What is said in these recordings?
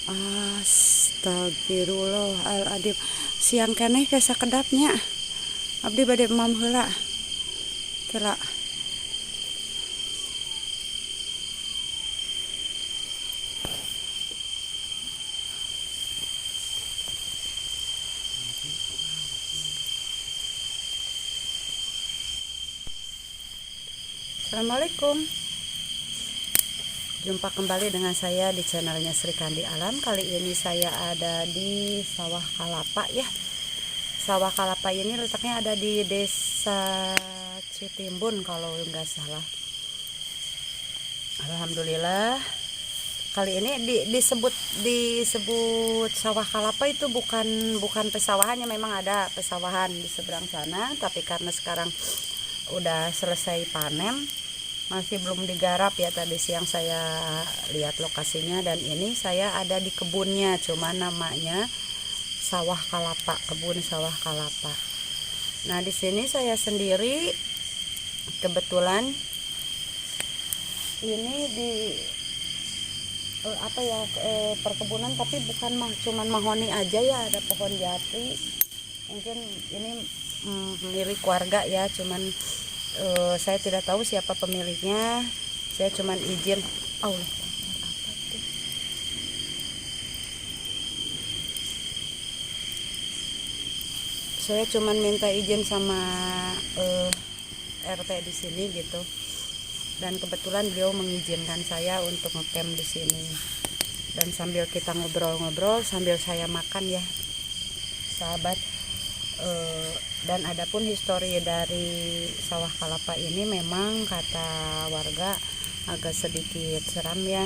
Astagfirullahaladzim, siang keneh kesa kedapnya abdi bade emam heula tela. Assalamualaikum, jumpa kembali dengan saya di channelnya Sri Kandi Alam. Kali ini saya ada di sawah kalapa ya. Sawah kalapa ini letaknya ada di desa Citimbun kalau nggak salah. Alhamdulillah, kali ini disebut sawah kalapa itu bukan pesawahannya, memang ada pesawahan di seberang sana, tapi karena sekarang udah selesai panen, masih belum digarap ya. Tadi siang saya lihat lokasinya, dan ini saya ada di kebunnya, cuma namanya sawah kalapa, kebun sawah kalapa. Nah, di sini saya sendiri, kebetulan ini di perkebunan, tapi bukan cuman mahoni aja ya, ada pohon jati. Mungkin ini milik warga ya, cuman saya tidak tahu siapa pemiliknya. Saya cuman izin, Allah, saya cuman minta izin sama RT di sini gitu, dan kebetulan beliau mengizinkan saya untuk ngecamp di sini. Dan sambil kita ngobrol-ngobrol sambil saya makan ya sahabat. Dan adapun histori dari sawah kalapa ini, memang kata warga agak sedikit seram ya,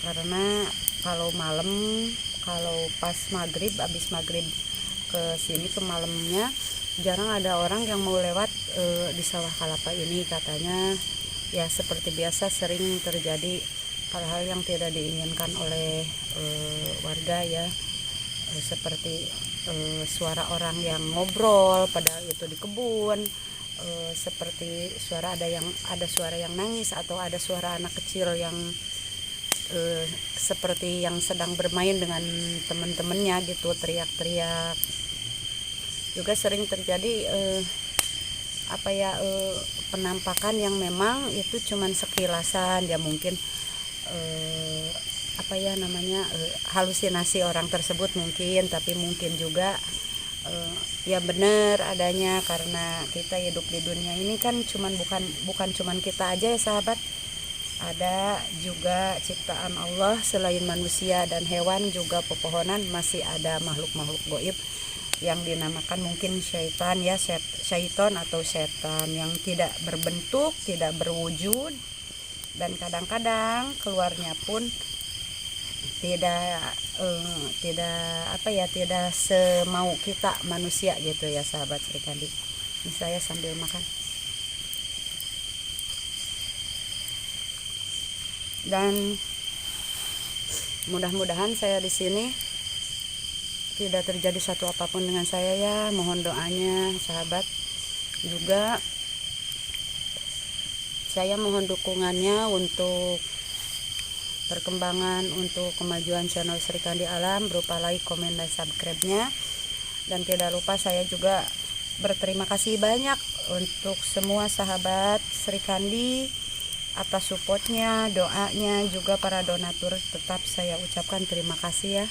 karena kalau malam, kalau pas maghrib, habis maghrib ke sini ke malamnya, jarang ada orang yang mau lewat di sawah kalapa ini. Katanya ya seperti biasa sering terjadi hal-hal yang tidak diinginkan oleh warga ya, seperti suara orang yang ngobrol padahal itu di kebun, seperti ada suara yang nangis, atau ada suara anak kecil yang seperti yang sedang bermain dengan teman-temannya gitu, teriak-teriak. Juga sering terjadi penampakan yang memang itu cuman sekilasan ya, mungkin halusinasi orang tersebut mungkin, tapi mungkin juga ya benar adanya, karena kita hidup di dunia ini kan bukan cuman kita aja ya sahabat, ada juga ciptaan Allah selain manusia dan hewan, juga pepohonan, masih ada makhluk-makhluk gaib yang dinamakan mungkin syaitan ya, syaiton atau setan yang tidak berbentuk, tidak berwujud, dan kadang-kadang keluarnya pun tidak semau kita manusia gitu ya sahabat Sri Kandi. Ini saya sambil makan, dan mudah-mudahan saya di sini tidak terjadi satu apapun dengan saya ya. Mohon doanya sahabat. Juga saya mohon dukungannya untuk perkembangan, untuk kemajuan channel Sri Kandi Alam, berupa like, komen, dan subscribe-nya. Dan tidak lupa saya juga berterima kasih banyak untuk semua sahabat Sri Kandi atas supportnya, doanya, juga para donatur. Tetap saya ucapkan terima kasih ya.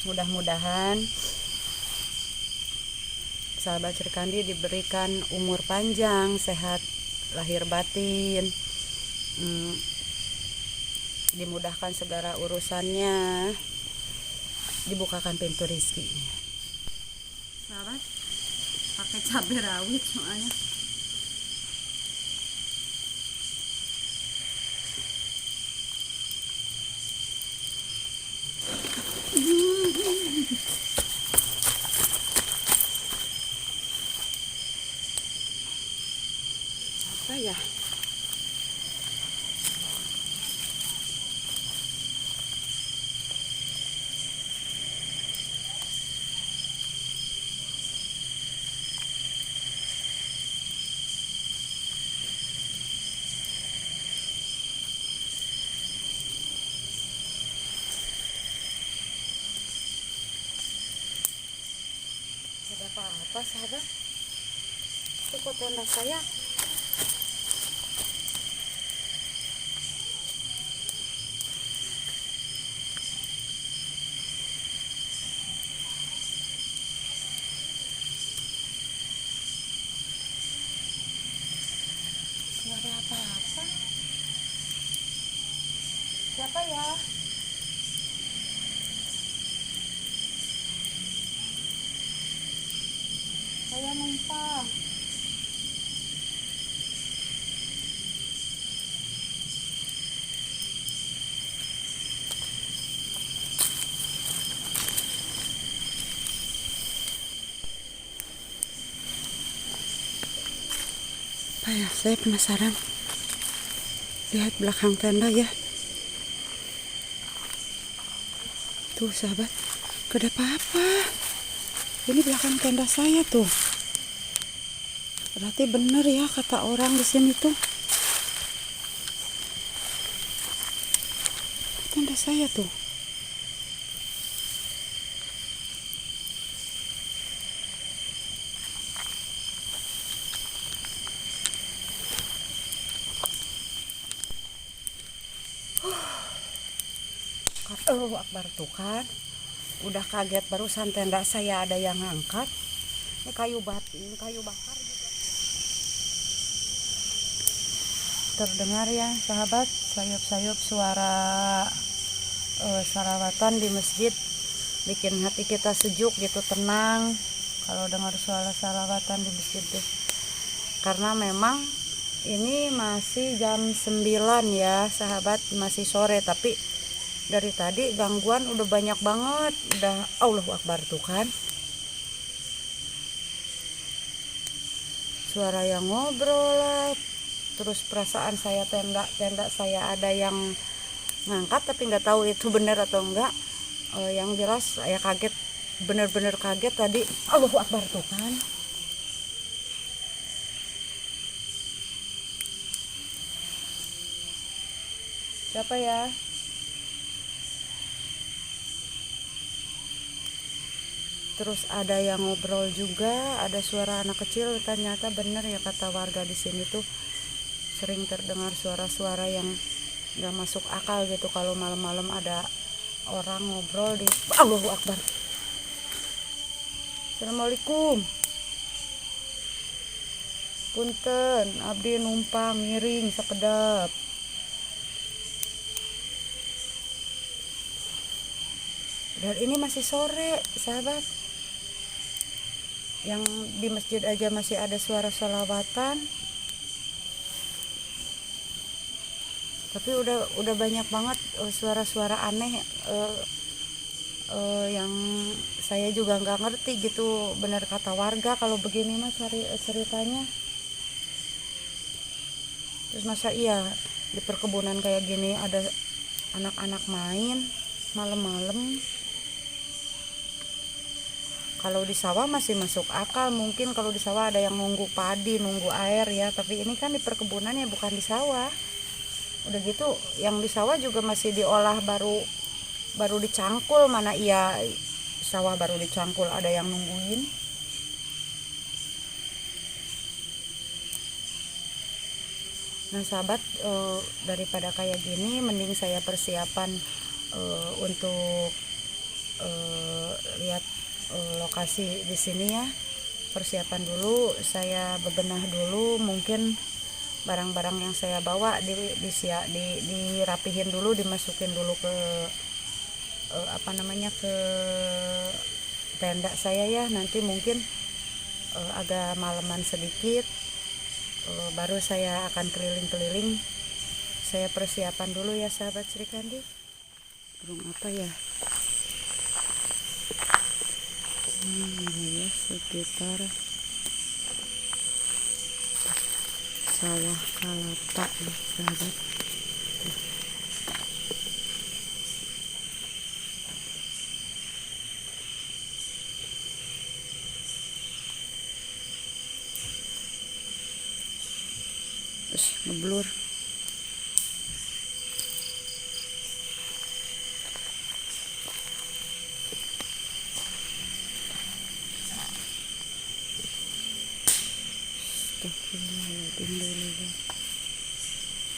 Mudah-mudahan sahabat Sri Kandi diberikan umur panjang, sehat lahir batin, dimudahkan segala urusannya, dibukakan pintu rezekinya. Sahabat, pakai cabai rawit soalnya. Apa ya? apa-apa sahabat. Itu kok tenda saya nggak ada apa-apa. Siapa ya? Saya numpang. Apa ya? Saya penasaran. Lihat belakang tenda ya. Tuh sahabat, gak ada apa-apa. Ini belakang tenda saya tuh. Berarti bener ya kata orang di sini tuh. Tenda saya tuh. Akbar tuh kan. Udah kaget barusan tenda saya ada yang ngangkat. Ini kayu bakar juga. Terdengar ya sahabat, sayup-sayup suara salawatan di masjid. Bikin hati kita sejuk gitu, tenang kalau dengar suara salawatan di masjid deh. Karena memang ini masih jam 9 ya sahabat, masih sore, tapi dari tadi gangguan udah banyak banget. Udah Allahu Akbar tuh kan. Suara yang ngobrol lah. Terus perasaan saya tenda saya ada yang ngangkat, tapi nggak tahu itu benar atau enggak. Yang jelas saya kaget, bener-bener kaget tadi. Allahu Akbar tuh kan. Siapa ya? Terus ada yang ngobrol juga, ada suara anak kecil. Ternyata bener ya kata warga di sini tuh, sering terdengar suara-suara yang nggak masuk akal gitu kalau malam-malam ada orang ngobrol di. Allahu Akbar. Assalamualaikum. Punten, abdi numpang miring sakedap. Dan ini masih sore sahabat. Yang di masjid aja masih ada suara sholawatan, tapi udah banyak banget suara-suara aneh yang saya juga nggak ngerti gitu. Bener kata warga kalau begini mah ceritanya. Terus masa iya di perkebunan kayak gini ada anak-anak main malam-malam. Kalau di sawah masih masuk akal, mungkin kalau di sawah ada yang nunggu padi, nunggu air ya. Tapi ini kan di perkebunan ya, bukan di sawah. Udah gitu, yang di sawah juga masih diolah, baru dicangkul. Mana iya sawah baru dicangkul, ada yang nungguin. Nah sahabat, daripada kayak gini, mending saya persiapan untuk lihat lokasi di sini ya. Persiapan dulu, saya bebenah dulu, mungkin barang-barang yang saya bawa dirapihin dulu, dimasukin dulu ke ke tenda saya ya. Nanti mungkin agak malaman sedikit, baru saya akan keliling-keliling. Saya persiapan dulu ya sahabat Sri Kandi. Burung apa ya? Ya sekitar sawah kalapa ya sahabat. Terus ngeblur. Astagfirullahaladzim.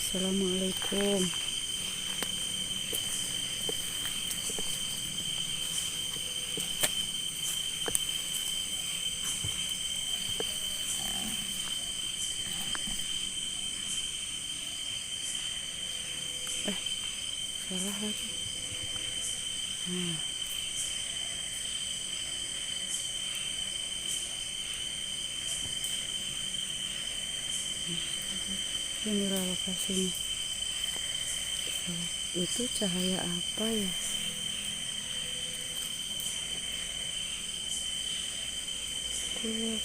Assalamualaikum. Salah lagi. Inilah lokasinya. Itu cahaya apa ya? Tuh.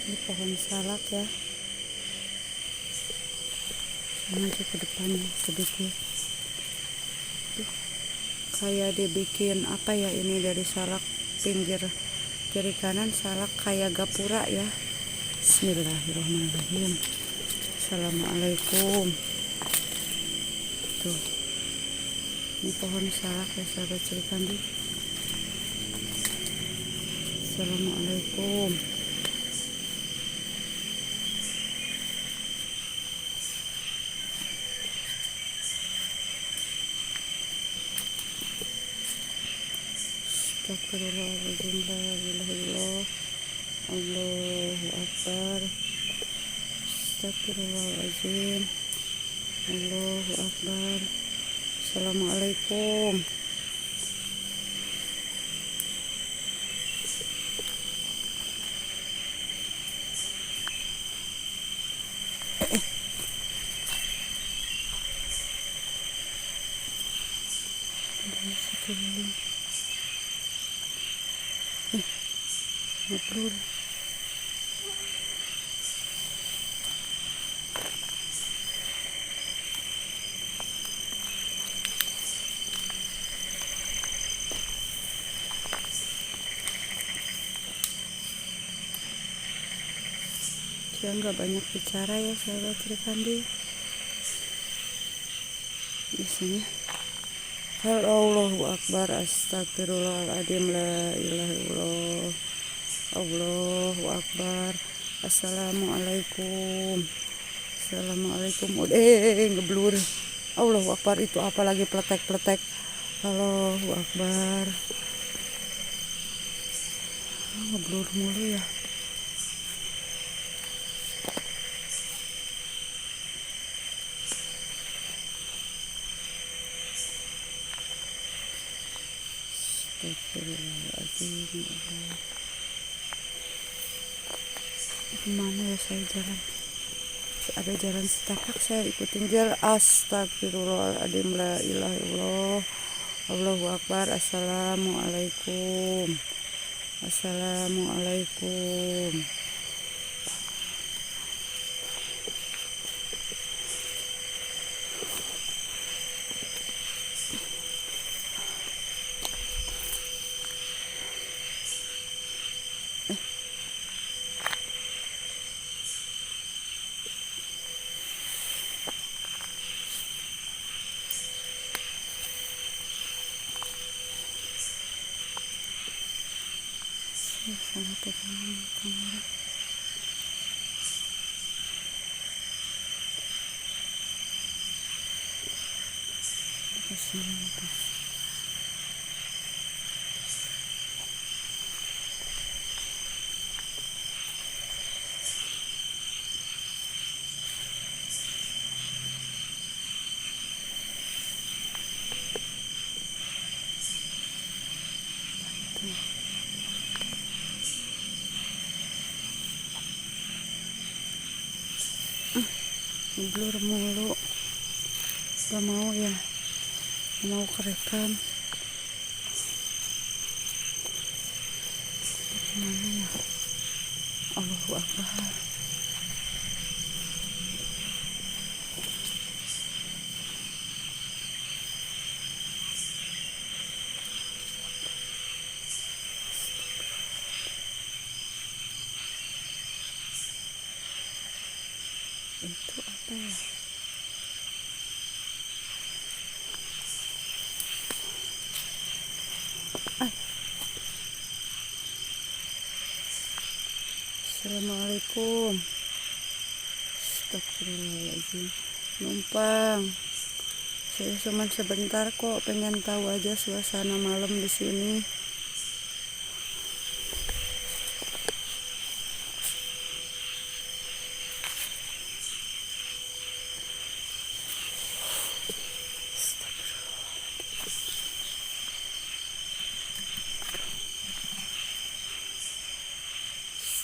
Ini pohon salak ya. Maju ke depannya sedikit. Kayak dibikin apa ya ini dari salak, pinggir kiri kanan salak kayak gapura ya. Bismillahirrahmanirrahim. Assalamualaikum. Tuh, ini pohon salak ya sahabat Srikandi. Assalamualaikum. Astagfirullahaladzim, la ilaha illallah, Allahu Akbar. Astagfirullahaladzim, Allahu Akbar. Assalamualaikum. Ngobrol. Dia nggak banyak bicara ya sahabat Srikandi. Biasanya Allahu Akbar, astagfirullahaladzim, la ilaha illallah, Allahu Akbar. Assalamualaikum. Assalamualaikum. Ngeblur. Allahu Akbar, itu apalagi pletek-pletek. Allahu Akbar. Ngeblur mulu ya. Astagfirullahaladzim. Kemana ya saya jalan? Ada jalan setapak, saya ikutin jalan. Astagfirullahaladzim, la ilaha illallah, Allahu Akbar. Assalamualaikum. Assalamualaikum. Sangat terang kamera. Kesini atas. Blur mulu, gak mau ya, gak mau kerekam. Gimana ya? Allahu Akbar. Itu apa ya? Assalamualaikum. Astagfirullahaladzim. Numpang. Saya cuma sebentar kok, pengen tahu aja suasana malam di sini.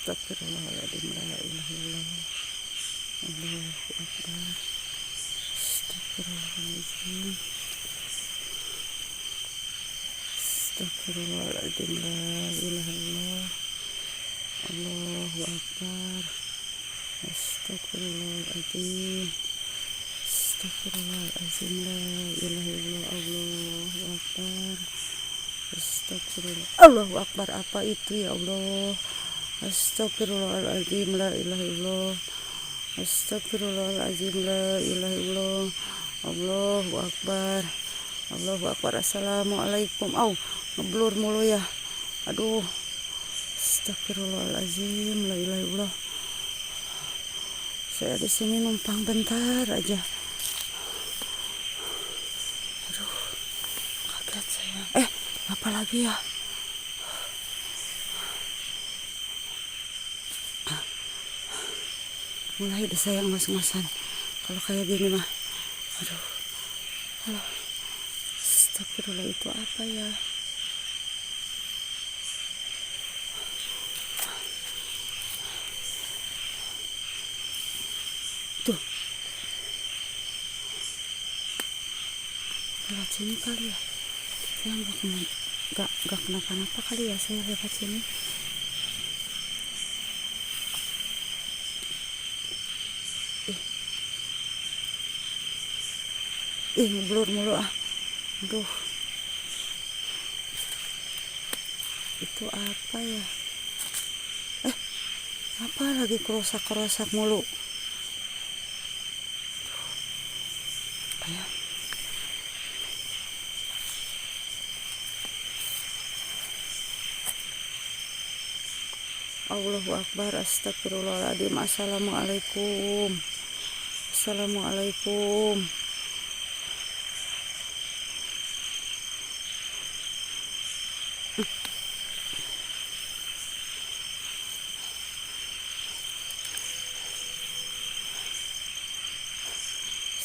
Astagfirullahaladzim, la ilaha illallah, Allahu akbar. Astagfirullahaladzim, astagfirullahaladzim, la ilaha illallah, Allahu akbar. Astagfirullahaladzim, astagfirullahaladzim, la ilaha illallah, Allahu akbar. Astagfirullah, Allahu akbar. Apa itu ya Allah? Astagfirullahaladzim, la ilaha illallah. Astagfirullahaladzim, la ilaha illallah. Allahu akbar. Allahu akbar. Assalamualaikum. Ngeblur mulu ya. Aduh. Astagfirullahaladzim, la ilaha illallah. Saya di sini numpang bentar aja. Aduh. Kaget saya. Apa lagi ya? Mulai deh saya ngos-ngosan kalau kayak gini mah. Aduh. Astagfirullah, itu apa ya? Tuh. Lewat sini kali ya. Saya nggak kenapa-napa kali ya saya lewat sini. Ngeblur mulu Aduh. Itu apa ya? Apa lagi kerosak-kerosak mulu? Apa ya? Allahu akbar. Astagfirullahaladzim. Assalamualaikum. Assalamualaikum.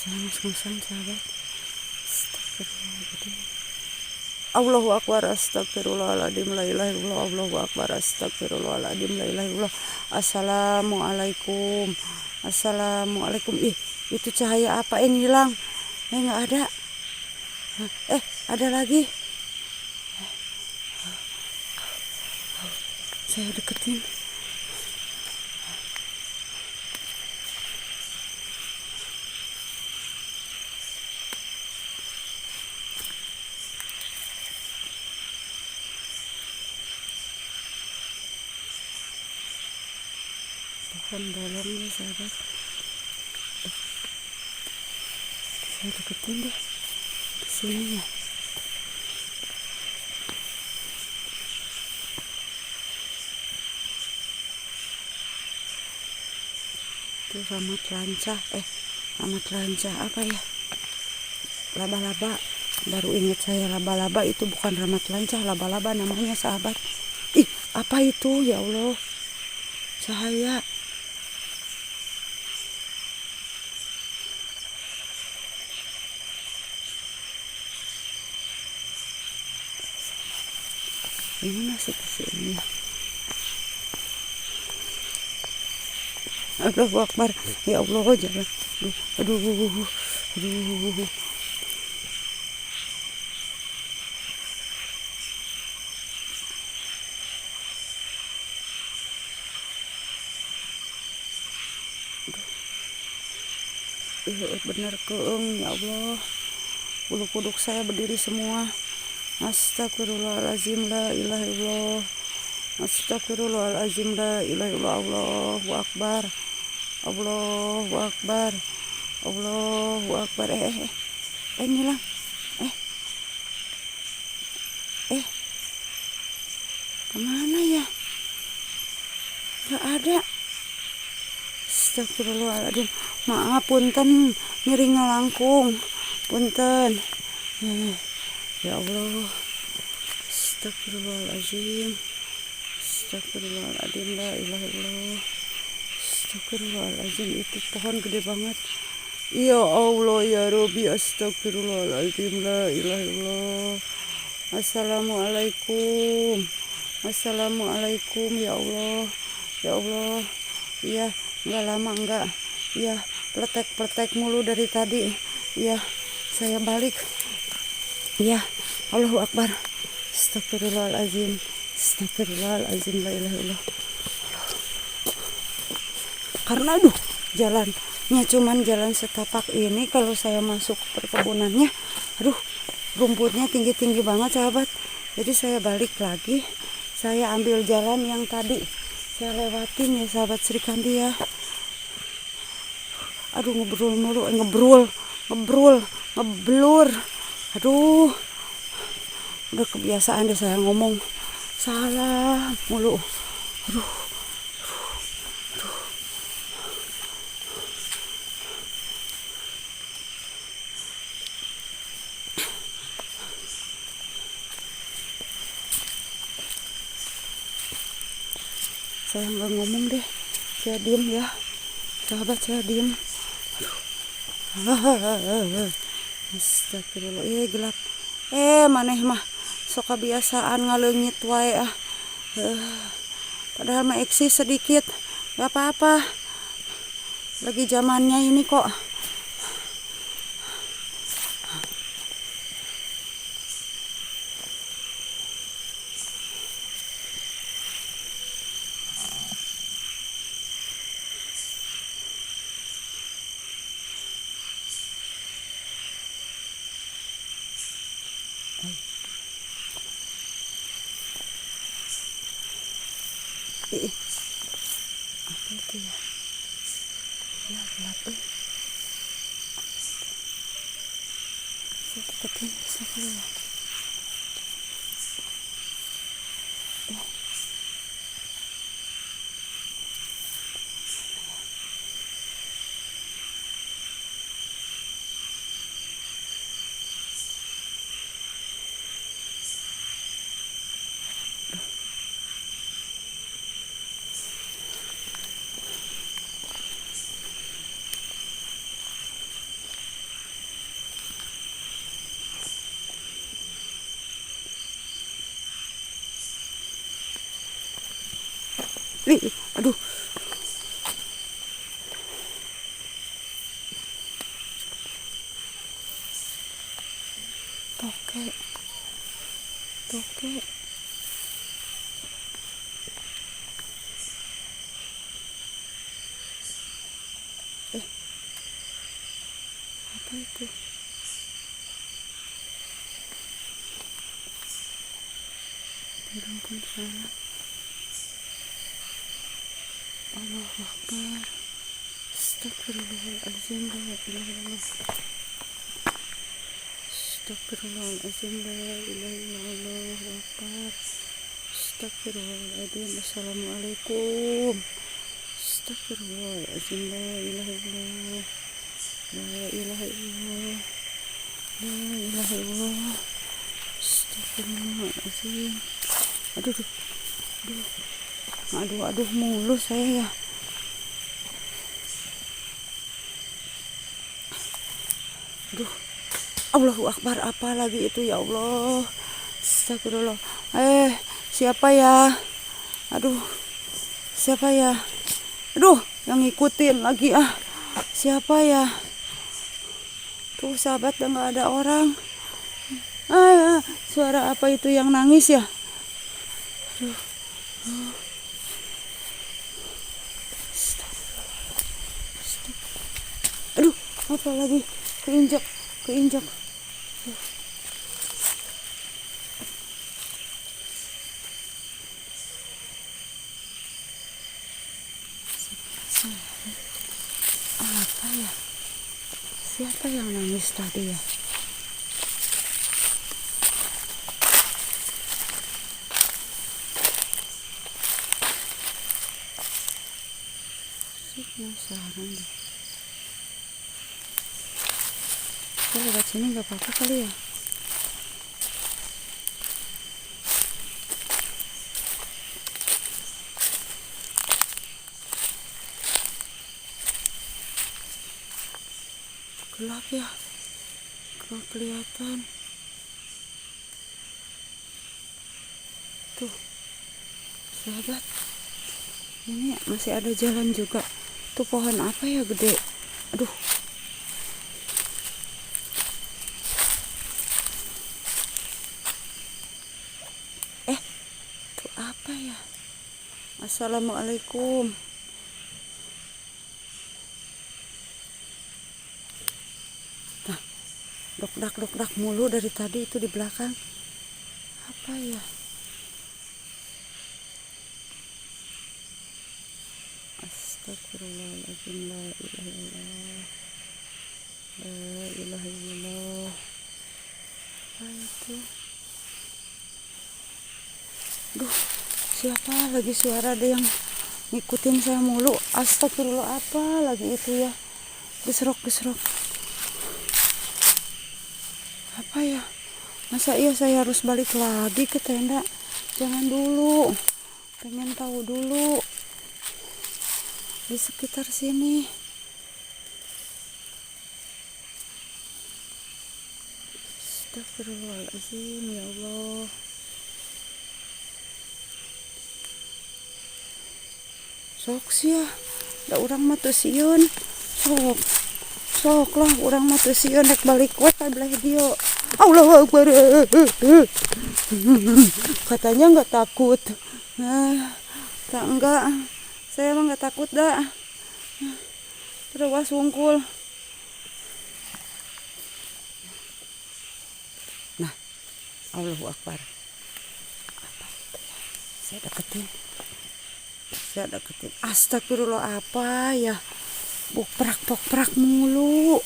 Saya ngos-ngosan sahabat. Astagfirullahaladzim. Allahu akbar. Astagfirullahaladzim, la ilaha illallah. Allahu akbar. Astagfirullahaladzim, la ilaha illallah. Assalamualaikum. Assalamualaikum. Itu cahaya apa yang hilang? Nggak ada. Ada lagi. Saya deketin. Pohon bolongnya sahabat. Saya deketin deh ke sini ya. Itu ramat lancah. Ramat lancah apa ya? Laba-laba. Baru ingat saya, laba-laba itu bukan ramat lancah, laba-laba namanya sahabat. Apa itu ya Allah? Cahaya. Ini masih kesini. Allahu akbar. Ya Allah, jangan. Aduh. Bener keeng ya Allah. Bulu kuduk saya berdiri semua. Astagfirullahaladzim, la ilaha illallah. Astagfirullahaladzim, la ilaha illallah. Allahu akbar. Allahu akbar. Allahu akbar. Ngilang. Kemana ya? Gak ada. Astagfirullahaladzim. Maaf, punten, nyeri ngalangkung. Punten. Ya Allah. Astagfirullahaladzim. Astagfirullahaladzim. La ilaha illallah. Astagfirullahaladzim. Itu pohon gede banget. Ya Allah ya Rabbi. Astagfirullahaladzim. La ilaha illallah. Assalamualaikum. Assalamualaikum ya Allah. Ya Allah. Iya, enggak lama enggak. Iya, pletek-pletek mulu dari tadi. Iya, saya balik. Iya, Allahu Akbar. Astagfirullahaladzim. Astagfirullahaladzim. La ilaha illallah. Karena jalannya cuman jalan setapak ini. Kalau saya masuk perkebunannya, rumputnya tinggi-tinggi banget sahabat. Jadi saya balik lagi. Saya ambil jalan yang tadi saya lewatin ya sahabat Sri Kandi ya. Ngebrul mulu, ngeblur. Udah kebiasaan deh saya ngomong salah mulu. Saya nggak ngomong deh, saya diem ya sahabat, saya diem. Astagfirullah, gelap. Maneh mah sok kebiasaan ngaleungit wae padahal mah eksis sedikit, gak apa-apa. Lagi zamannya ini kok. Apa itu ya? Ya gelap saya deketin dulu ya. Aduh. Toke. Apa itu? Tidak pun salah. Allahu Akbar. Astagfirullahaladzim. La ilaha illallah. Astagfirullahaladzim. La ilaha illallah. Allahu Akbar. Astagfirullahaladzim. Assalamualaikum. Astagfirullahaladzim. La ilaha illallah. La ilaha illallah. La ilaha illallah. Astagfirullahaladzim. Aduh mulu saya ya. Allahu Akbar, apa lagi itu ya Allah. Astagfirullah. Siapa ya? Siapa ya? Yang ngikutin lagi Siapa ya? Tuh sahabat, udah nggak ada orang. Suara apa itu yang nangis ya? Apa lagi? Keinjak. Apa ya? Siapa yang nangis tadi ya? penasaran deh. Kita lewat sini nggak apa-apa kali ya. Gelap ya, nggak kelihatan. Tuh, sahabat, ini masih ada jalan juga. Tuh pohon apa ya gede? Aduh. Tuh apa ya? Assalamualaikum. Nah, dok-dak mulu dari tadi itu di belakang. Apa ya? Astagfirullahaladzim, la ilaha illallah, la ilaha illallah. Apa itu? Duh, siapa lagi suara ada yang ngikutin saya mulu. Astagfirullah, apa lagi itu ya? Gesrok. Apa ya? Masa iya saya harus balik lagi ke tenda? Jangan dulu, pengen tahu dulu di sekitar sini. Astagfirullahaladzim, ya Allah. Sok sih ya, da urang mah teu sieun. Sok lah urang mah teu sieun rek balik we ka belah dieu. Allahu Akbar. Katanya nggak takut. Tak enggak. Saya emang nggak takut dah. Terus wungkul. Nah, Allahu Akbar. Apa itu ya? Saya deketin. Astagfirullah, apa ya? Pokprak mulu.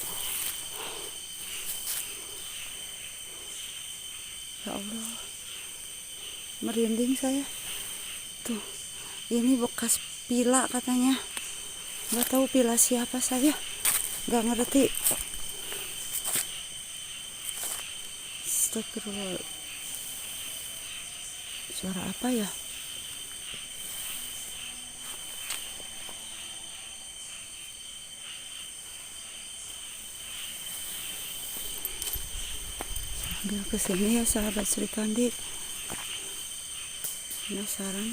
Ya Allah, merinding saya. Tuh, ini bekas pila katanya. Nggak tahu pila siapa saya, nggak ngerti. Astagfirullah. Suara apa ya? Sambil kesini ya sahabat Sri Kandi, penasaran.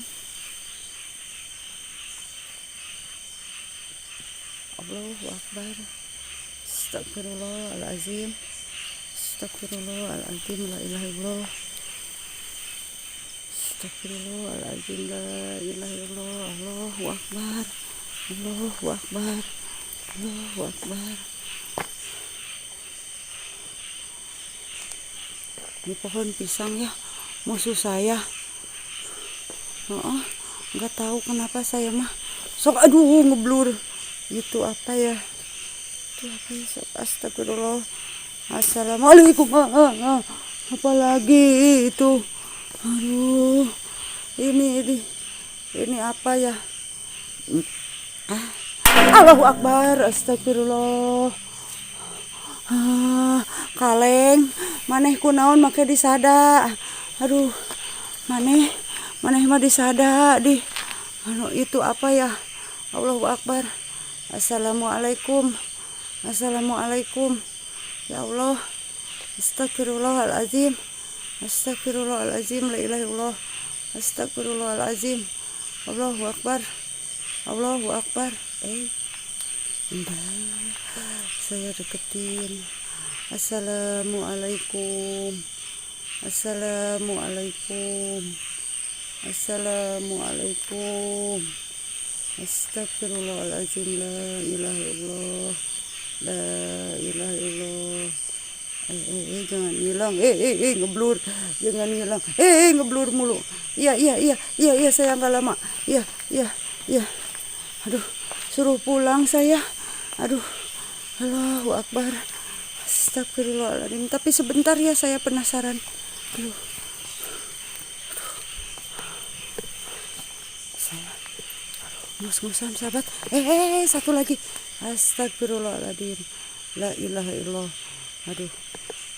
Allahu Akbar. Astagfirullahaladzim, astagfirullahaladzim, la ilaha illallah. Astagfirullahaladzim, la ilaha illallah. Allahu Akbar, Allahu Akbar, Allahu Akbar. Ini pohon pisang ya, musuh saya. Nggak tahu kenapa saya mah sok aduh ngeblur. Itu apa ya? Itu apa ya? Sok astagfirullah. Assalamualaikum. Apa lagi itu? Aduh. Ini apa ya? Allahu Akbar. Astagfirullah. Kaleng maneh kunaon make disada. Aduh, maneh mah disada di anu itu apa ya? Allahu Akbar. Assalamualaikum. Ya Allah. Astagfirullahaladzim, la ilaha illallah. Astagfirullahaladzim. Allahu Akbar. Saya deketin. Assalamualaikum. Astagfirullahaladzim, la ilaha illallah. Jangan hilang. Ngeblur. Jangan hilang. Ngeblur mulu. Iya, saya nggak lama. Iya. Aduh, suruh pulang saya. Aduh, Allahu Akbar. Astagfirullahaladzim. Tapi sebentar ya, saya penasaran. Ngus-ngusan sahabat. Satu lagi. Astagfirullahaladzim. La ilaha illallah. Aduh.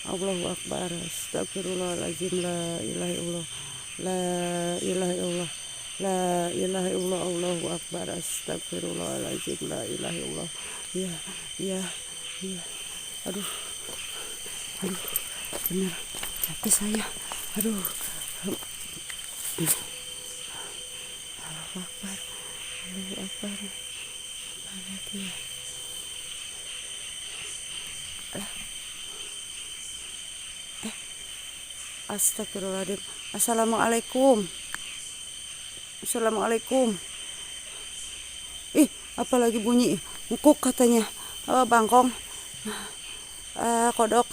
Allahu akbar. Astagfirullahaladzim. La ilaha illallah. La ilaha illallah. La ilaha illallah. Allahu akbar. Astagfirullahaladzim. La ilaha illallah. Ya, ya, ya. Aduh. Aduh. Benar. Capek saya. Aduh. Allahu akbar. Allahu akbar. Apalagi ya. Astagfirullahaladzim. Assalamualaikum. Assalamualaikum. Apalagi bunyi ngukuk katanya. Bangkong. Kodok.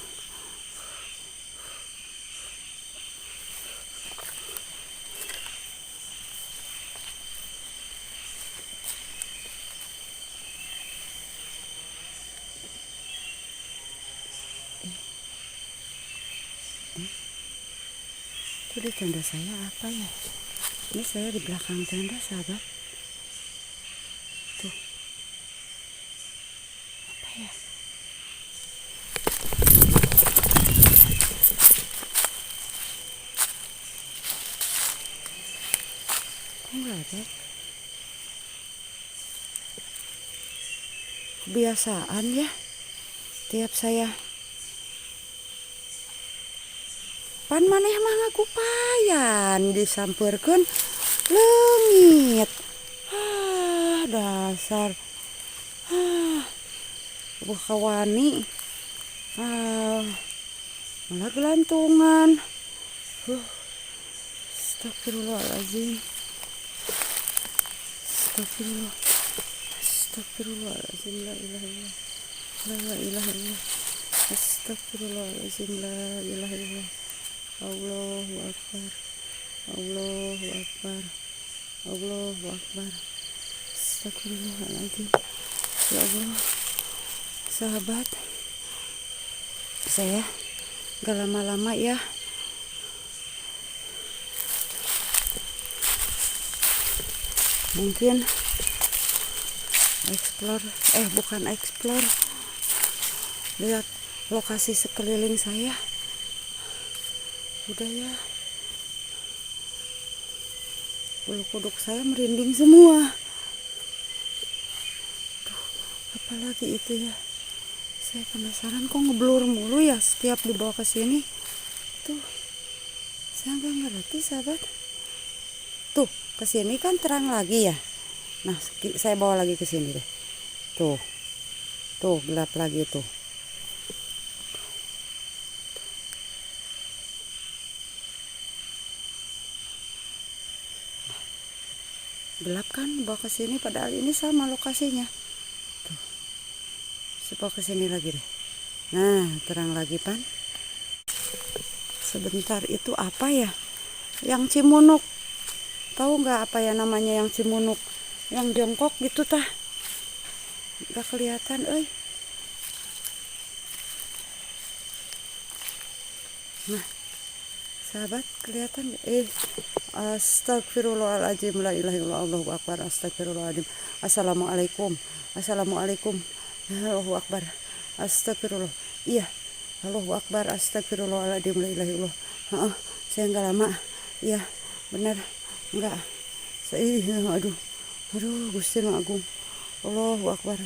Itu di tenda saya apa ya? Ini saya di belakang tenda sahabat. Tuh. Apa ya? Enggak ada. Kebiasaan ya. Tiap saya pan maneh mah ngagupayan disampeurkeun leungit. Dasar. Kawani. Malah gelantungan. Astagfirullahaladzim. Astagfirullah. Astagfirullahaladzim. La ilaha illallah. La ilaha illallah. Astagfirullahaladzim. La ilaha illallah. Allahu akbar. Allahu akbar. Allahu akbar. Astagfirullahaladzim. Ya Allah. Sahabat, saya gak lama-lama ya. Mungkin bukan explore, lihat lokasi sekeliling saya. Udah ya, bulu kuduk saya merinding semua. Tuh, apalagi itu ya, saya penasaran kok ngeblur mulu ya setiap dibawa ke sini. Tuh, saya nggak ngerti sahabat. Tuh, ke sini kan terang lagi ya. Nah, saya bawa lagi ke sini deh. Tuh, tuh gelap lagi tuh. Gelap kan bawa ke sini, padahal ini sama lokasinya. Tuh. Bawa ke sini lagi deh. Nah, terang lagi pan. Sebentar itu apa ya? Yang Cimunuk. Tahu nggak apa ya namanya yang Cimunuk? Yang jongkok gitu tah. Nggak kelihatan, Nah, sahabat kelihatan astagfirullahaladzim. La ilaha illallah. Allahu akbar. Astagfirullahaladzim. Assalamualaikum. Assalamualaikum. Allahu akbar. Astagfirullah. Iya. Allahu akbar. Astagfirullahaladzim. La ilaha illallah. Saya nggak lama. Iya, benar. Enggak. Aduh. Gusti Agung. Allahu akbar.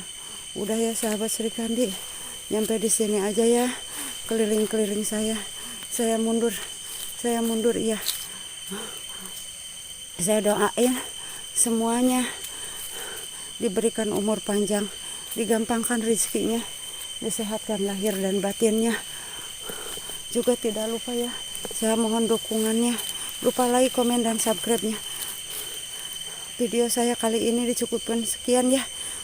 Udah ya sahabat Sri Kandi. Nyampe di sini aja ya. Keliling-keliling saya. Saya mundur iya. Saya doain semuanya diberikan umur panjang, digampangkan rezekinya, disehatkan lahir dan batinnya. Juga tidak lupa ya, saya mohon dukungannya, lupa like, komen, dan subscribe-nya. Video saya kali ini dicukupkan sekian ya.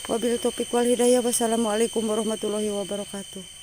Wabillahi taufiq wal hidayah. Wassalamualaikum warahmatullahi wabarakatuh.